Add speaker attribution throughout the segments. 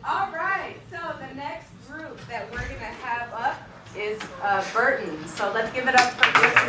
Speaker 1: All right, so the next group that we're going to have up is Burton. So let's give it up for Burton.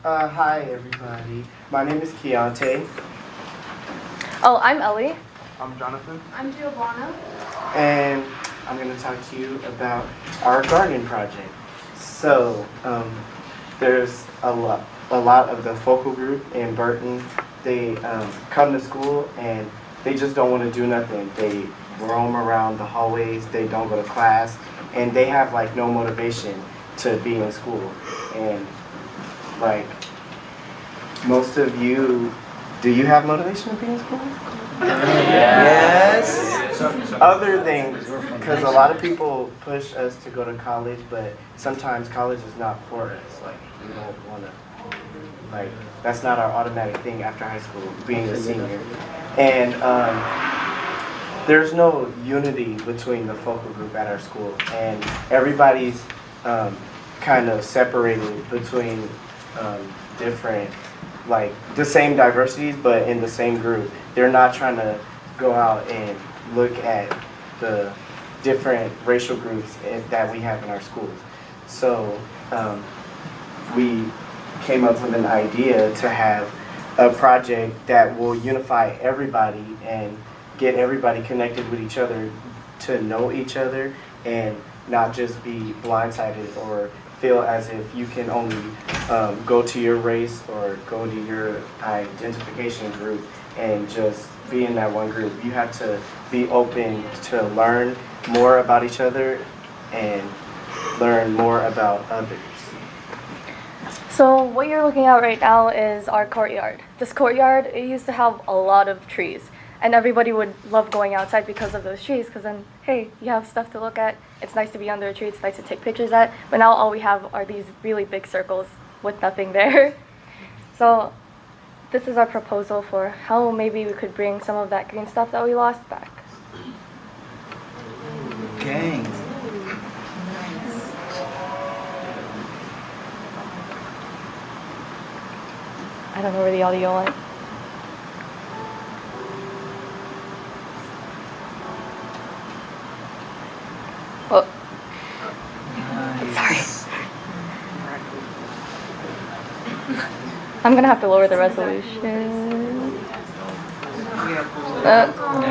Speaker 2: Hi everybody. My name is Keontae.
Speaker 3: Oh, I'm Ellie.
Speaker 2: I'm Jonathan.
Speaker 3: I'm Giovanna.
Speaker 2: And I'm going to talk to you about our garden project. So, there's a lot of the focal group in Burton. They come to school and they just don't want to do nothing. They roam around the hallways. They don't go to class, and they have like no motivation to be in school. And like most of you, do you have motivation to be in school? Yes. Other things, because a lot of people push us to go to college, but sometimes college is not for us. Like, we don't want to, like, that's not our automatic thing after high school, being a senior. And there's no unity between the focal group at our school, and everybody's kind of separated between different, like the same diversities, but in the same group. They're not trying to go out and look at the different racial groups that we have in our schools. So we came up with an idea to have a project that will unify everybody and get everybody connected with each other to know each other and not just be blindsided or feel as if you can only go to your race or go to your identification group and just be in that one group. You have to be open to learn more about each other and learn more about others.
Speaker 3: So what you're looking at right now is our courtyard. This courtyard, it used to have a lot of trees, and everybody would love going outside because of those trees, because then, hey, you have stuff to look at. It's nice to be under a tree. It's nice to take pictures at. But now all we have are these really big circles with nothing there. So this is our proposal for how maybe we could bring some of that green stuff that we lost back.
Speaker 4: Okay.
Speaker 3: I don't know where the audio went. Oh, sorry. I'm gonna have to lower the resolution.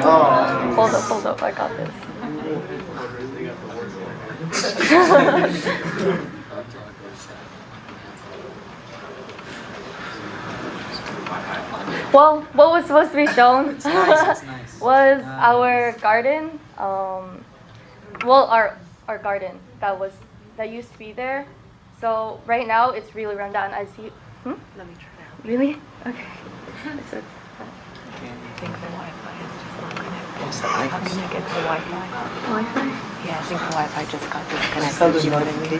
Speaker 3: Hold up, I got this. Well, what was supposed to be shown was our garden. Our garden that used to be there. So right now it's really run down. As you, Let me try that. Really? Okay. So it's,
Speaker 5: I think the Wi-Fi is just not connected. I'm gonna get the Wi-Fi.
Speaker 3: Wi-Fi?
Speaker 5: Yeah, I think the Wi-Fi just got disconnected. You know what I mean?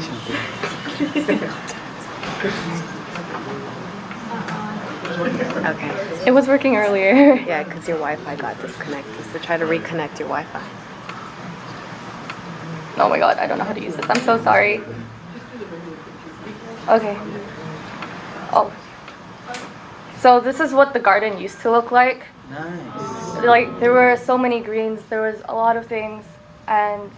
Speaker 5: Okay.
Speaker 3: It was working earlier.
Speaker 5: Yeah, because your Wi-Fi got disconnected. So try to reconnect your Wi-Fi.
Speaker 3: Oh my god, I don't know how to use this. I'm so sorry. Okay. Oh. So this is what the garden used to look like.
Speaker 4: Nice.
Speaker 3: Like, there were so many greens, there was a lot of things, and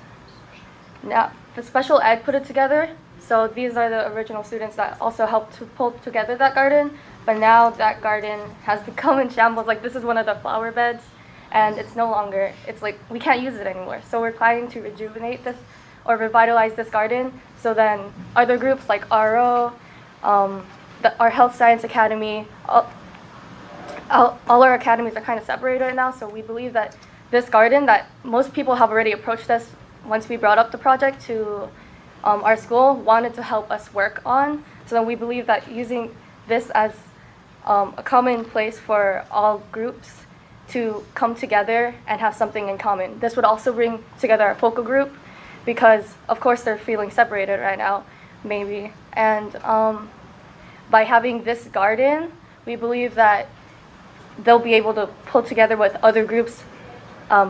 Speaker 3: now the special ed put it together. So these are the original students that also helped to pull together that garden, but now that garden has become in shambles. Like, this is one of the flower beds, and it's no longer, it's like, we can't use it anymore. So we're planning to rejuvenate this or revitalize this garden, so then other groups like RO, our Health Science Academy, all our academies are kind of separated right now, so we believe that this garden that most people have already approached us once we brought up the project to our school wanted to help us work on. So then we believe that using this as a common place for all groups to come together and have something in common. This would also bring together our focal group because, of course, they're feeling separated right now, maybe. And by having this garden, we believe that they'll be able to pull together with other groups,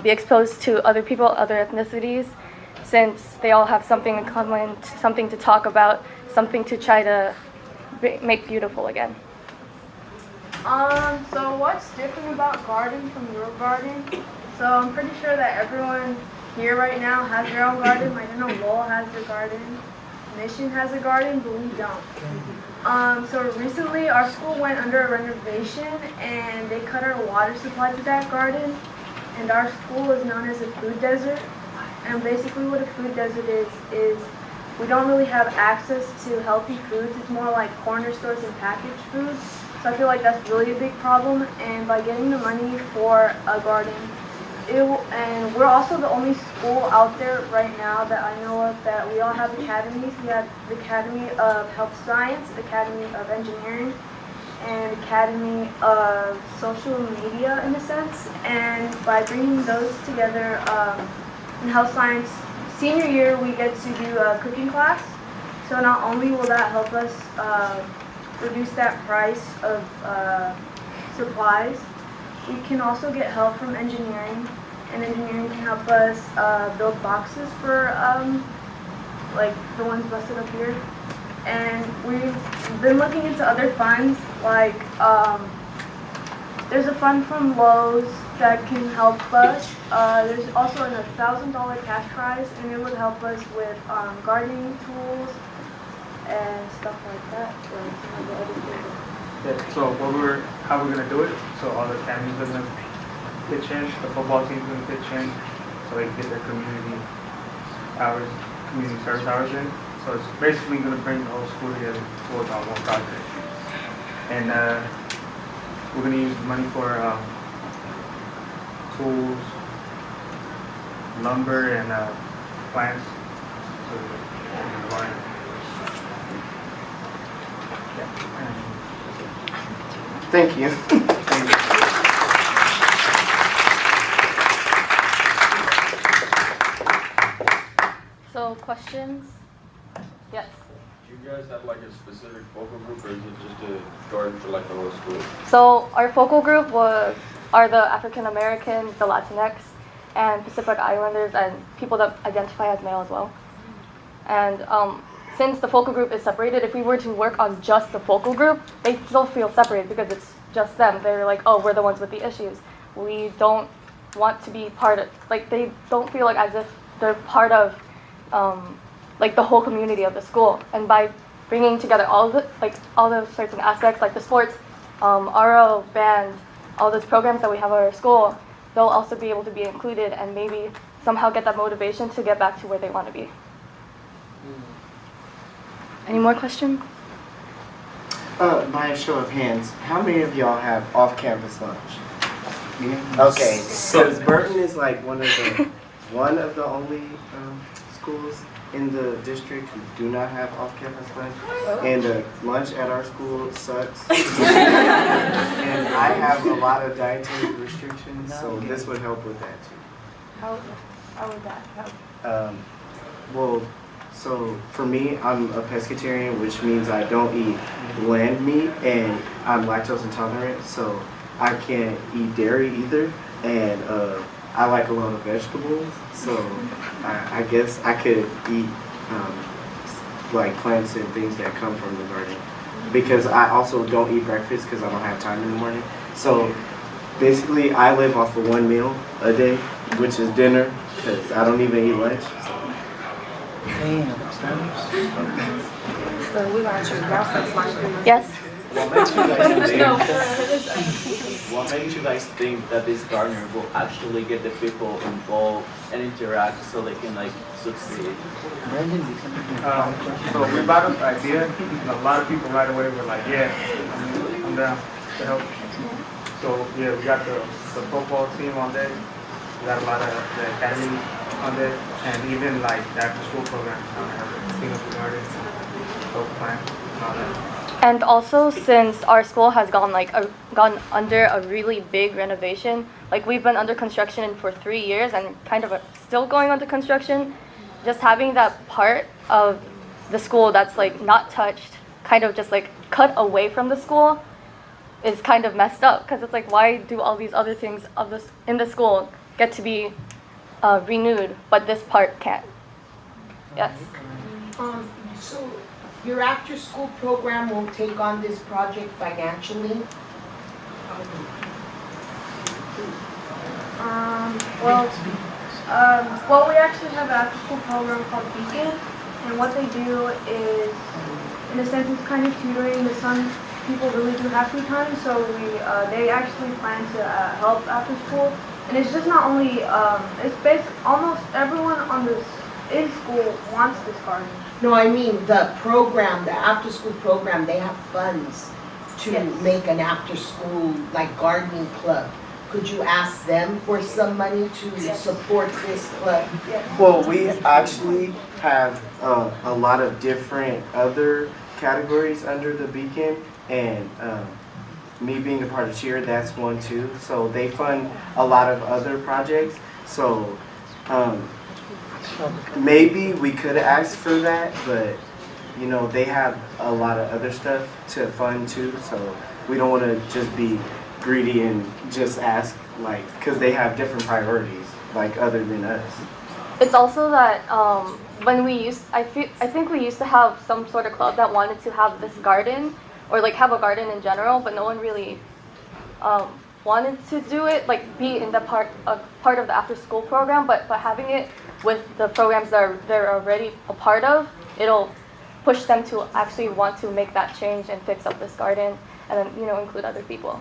Speaker 3: be exposed to other people, other ethnicities. since they all have something in common, something to talk about, something to try to make beautiful again.
Speaker 6: So what's different about garden from your garden? So I'm pretty sure that everyone here right now has their own garden. Like I know Lowell has their garden, Mission has a garden, but we don't. So recently our school went under a renovation and they cut our water supply to that garden. And our school is known as a food desert. And basically what a food desert is we don't really have access to healthy foods. It's more like corner stores and packaged foods. So I feel like that's really a big problem. And by getting the money for a garden, and we're also the only school out there right now that I know of that we all have academies. We have the Academy of Health Science, Academy of Engineering, and Academy of Social Media in a sense. And by bringing those together in health science, senior year we get to do a cooking class. So not only will that help us reduce that price of supplies, we can also get help from engineering, and engineering can help us build boxes for like the ones listed up here. And we've been looking into other funds, like there's a fund from Lowe's that can help us. There's also a $1,000 cash prize, and it would help us with gardening tools and stuff like that. Or some of the other things.
Speaker 7: Yeah, so how we're gonna do it? So all the academies are gonna pitch in, the football team's gonna pitch in, so they can get their community hours, community service hours in. So it's basically gonna bring the whole school together to work on one project. And we're gonna use the money for tools, lumber, and plants. So we're gonna
Speaker 2: Thank you.
Speaker 3: So questions? Yes.
Speaker 8: Do you guys have like a specific focal group, or is it just a garden for like the whole school?
Speaker 3: So our focal group are the African Americans, the Latinx, and Pacific Islanders, and people that identify as male as well. And since the focal group is separated, if we were to work on just the focal group, they still feel separated because it's just them. They're like, oh, we're the ones with the issues. We don't want to be part of, like, they don't feel like as if they're part of like the whole community of the school. And by bringing together all the certain aspects, like the sports, RO, band, all those programs that we have at our school, they'll also be able to be included and maybe somehow get that motivation to get back to where they want to be. Any more questions?
Speaker 2: By a show of hands, how many of y'all have off-campus lunch? Okay, because Burton is like one of the only schools in the district who do not have off-campus lunch, and the lunch at our school sucks. And I have a lot of dietary restrictions, so this would help with that too.
Speaker 3: How would that help?
Speaker 2: Well, so for me, I'm a pescatarian, which means I don't eat land meat, and I'm lactose intolerant, so I can't eat dairy either, and I like a lot of vegetables, so I guess I could eat like plants and things that come from the garden, because I also don't eat breakfast because I don't have time in the morning. So basically, I live off of one meal a day, which is dinner, because I don't even eat lunch. So.
Speaker 4: Damn.
Speaker 3: Yes?
Speaker 9: What makes you guys think that this gardener will actually get the people involved and interact so they can like succeed?
Speaker 7: So we brought up the idea, and a lot of people right away were like, yeah, I'm down to help. So yeah, we got the football team on deck, we got a lot of the academy on deck, and even like the after school program, clean up the garden, help plant, and all that.
Speaker 3: And also, since our school has gone under a really big renovation, like we've been under construction for 3 years and kind of still going under construction, just having that part of the school that's like not touched, kind of just like cut away from the school, is kind of messed up, because it's like, why do all these other things in the school get to be renewed, but this part can't? Yes.
Speaker 10: So your after-school program will take on this project financially?
Speaker 6: Well, we actually have an after-school program called Beacon, and what they do is, in a sense, it's kind of tutoring. The some people really do have free time, so they actually plan to help after school. And it's just not only, it's almost everyone on this in school wants this garden.
Speaker 10: No, I mean the program, the after-school program, they have funds to
Speaker 6: Yes.
Speaker 10: make an after-school like gardening club. Could you ask them for some money to support this club?
Speaker 2: Well, we actually have a lot of different other categories under the Beacon, and me being a part of cheer, that's one too. So they fund a lot of other projects. So maybe we could ask for that, but you know, they have a lot of other stuff to fund too. So we don't want to just be greedy and just ask, like, because they have different priorities, like other than us.
Speaker 3: It's also that I think we used to have some sort of club that wanted to have this garden, or like have a garden in general, but no one really wanted to do it, like be in the part of the after school program. But having it with the programs that they're already a part of, it'll push them to actually want to make that change and fix up this garden, and then include other people.